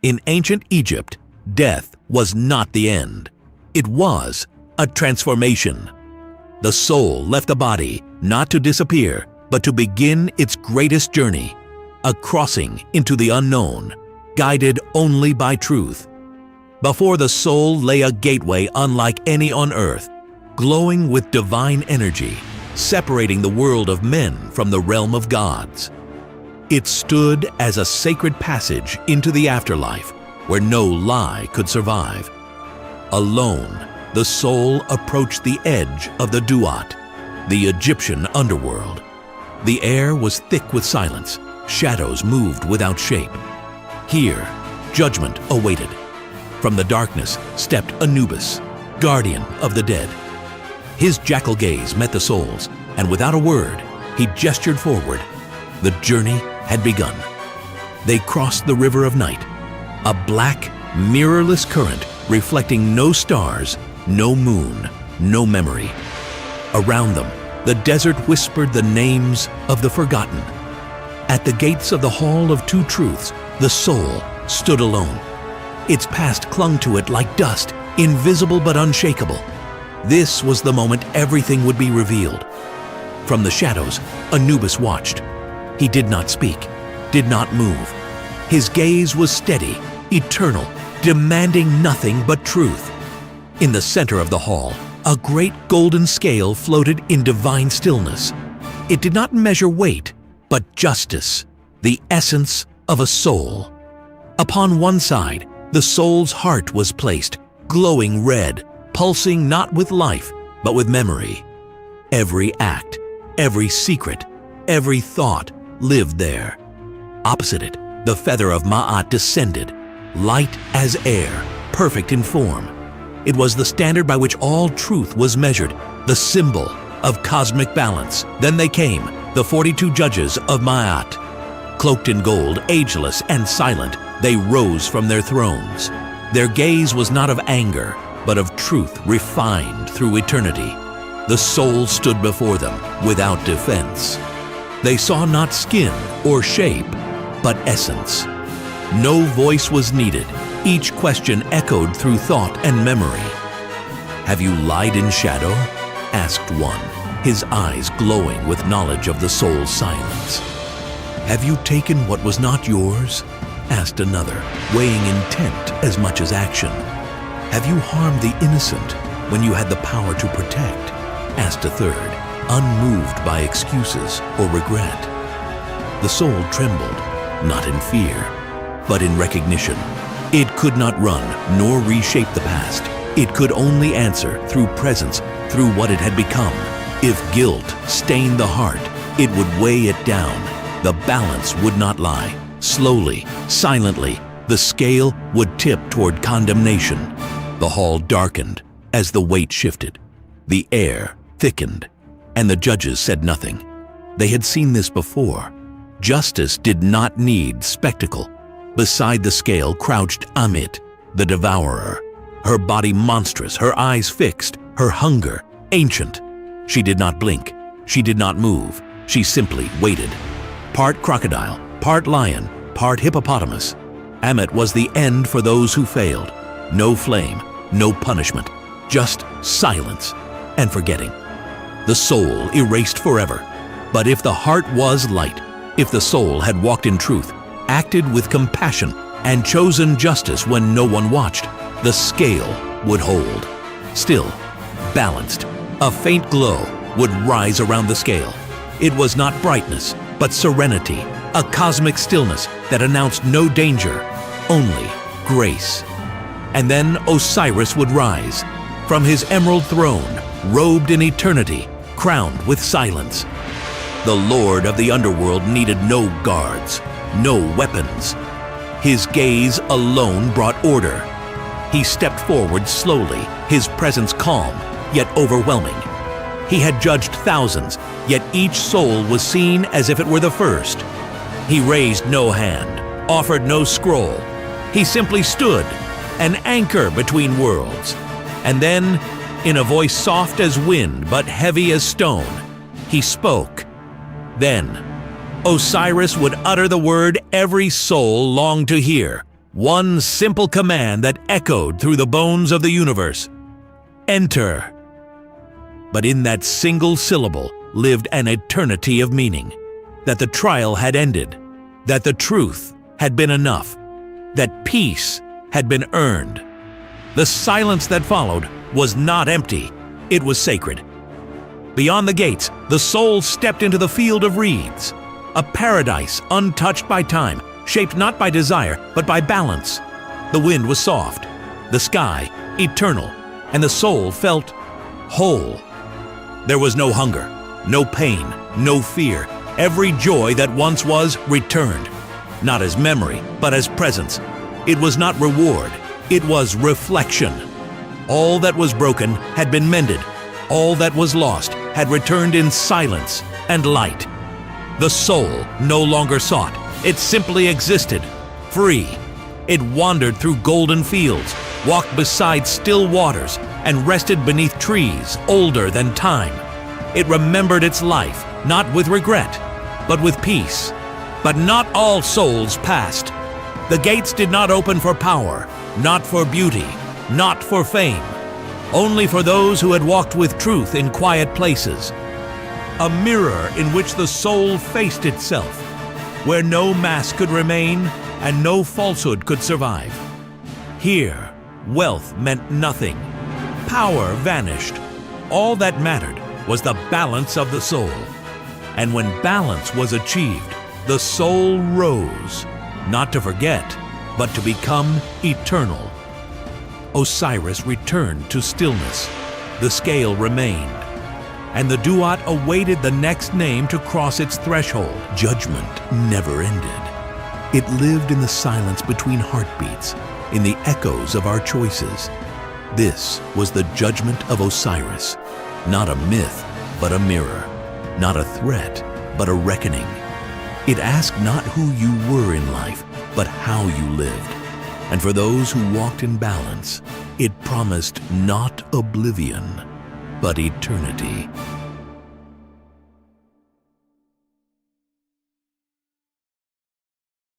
In ancient Egypt, death was not the end. It was a transformation. The soul left the body not to disappear, but to begin its greatest journey, a crossing into the unknown, guided only by truth. Before the soul lay a gateway unlike any on earth, glowing with divine energy, separating the world of men from the realm of gods. It stood as a sacred passage into the afterlife, where no lie could survive. Alone, the soul approached the edge of the Duat, the Egyptian underworld. The air was thick with silence. Shadows moved without shape. Here, judgment awaited. From the darkness stepped Anubis, guardian of the dead. His jackal gaze met the soul's, and without a word, he gestured forward. The journey had begun. They crossed the river of night, a black, mirrorless current reflecting no stars, no moon, no memory. Around them, the desert whispered the names of the forgotten. At the gates of the Hall of Two Truths, the soul stood alone. Its past clung to it like dust, invisible but unshakable. This was the moment everything would be revealed. From the shadows, Anubis watched. He did not speak, did not move. His gaze was steady, eternal, demanding nothing but truth. In the center of the hall, a great golden scale floated in divine stillness. It did not measure weight, but justice, the essence of a soul. Upon one side, the soul's heart was placed, glowing red, pulsing not with life, but with memory. Every act, every secret, every thought lived there. Opposite it, the feather of Ma'at descended, light as air, perfect in form. It was the standard by which all truth was measured, the symbol of cosmic balance. Then they came, the 42 judges of Ma'at. Cloaked in gold, ageless and silent, they rose from their thrones. Their gaze was not of anger, but of truth refined through eternity. The soul stood before them without defense. They saw not skin or shape, but essence. No voice was needed. Each question echoed through thought and memory. "Have you lied in shadow?" asked one, his eyes glowing with knowledge of the soul's silence. "Have you taken what was not yours?" asked another, weighing intent as much as action. "Have you harmed the innocent when you had the power to protect?" asked a third, unmoved by excuses or regret. The soul trembled, not in fear, but in recognition. It could not run nor reshape the past. It could only answer through presence, through what it had become. If guilt stained the heart, it would weigh it down. The balance would not lie. Slowly, silently, the scale would tip toward condemnation. The hall darkened as the weight shifted. The air thickened, and the judges said nothing. They had seen this before. Justice did not need spectacle. Beside the scale crouched Ammit, the devourer, her body monstrous, her eyes fixed, her hunger ancient. She did not blink. She did not move. She simply waited. Part crocodile, part lion, part hippopotamus. Ammit was the end for those who failed. No flame, no punishment, just silence and forgetting. The soul erased forever. But if the heart was light, if the soul had walked in truth, acted with compassion, and chosen justice when no one watched, the scale would hold. Still, balanced, a faint glow would rise around the scale. It was not brightness, but serenity, a cosmic stillness that announced no danger, only grace. And then Osiris would rise, from his emerald throne, robed in eternity, crowned with silence. The Lord of the underworld needed no guards, no weapons. His gaze alone brought order. He stepped forward slowly, his presence calm, yet overwhelming. He had judged thousands, yet each soul was seen as if it were the first. He raised no hand, offered no scroll. He simply stood, an anchor between worlds. And then, in a voice soft as wind but heavy as stone, he spoke. Then, Osiris would utter the word every soul longed to hear. One simple command that echoed through the bones of the universe. Enter. But in that single syllable lived an eternity of meaning. That the trial had ended. That the truth had been enough. That peace had been earned. The silence that followed was not empty. It was sacred. Beyond the gates, the soul stepped into the field of reeds. A paradise untouched by time, shaped not by desire, but by balance. The wind was soft, the sky eternal, and the soul felt whole. There was no hunger, no pain, no fear. Every joy that once was returned, not as memory, but as presence. It was not reward, it was reflection. All that was broken had been mended. All that was lost had returned in silence and light. The soul no longer sought. It simply existed, free. It wandered through golden fields, walked beside still waters, and rested beneath trees older than time. It remembered its life, not with regret, but with peace. But not all souls passed. The gates did not open for power, not for beauty, not for fame. Only for those who had walked with truth in quiet places. A mirror in which the soul faced itself, where no mask could remain and no falsehood could survive. Here, wealth meant nothing. Power vanished. All that mattered was the balance of the soul. And when balance was achieved, the soul rose, not to forget, but to become eternal. Osiris returned to stillness. The scale remained. And the Duat awaited the next name to cross its threshold. Judgment never ended. It lived in the silence between heartbeats, in the echoes of our choices. This was the Judgment of Osiris, not a myth, but a mirror, not a threat, but a reckoning. It asked not who you were in life, but how you lived. And for those who walked in balance, it promised not oblivion, but eternity.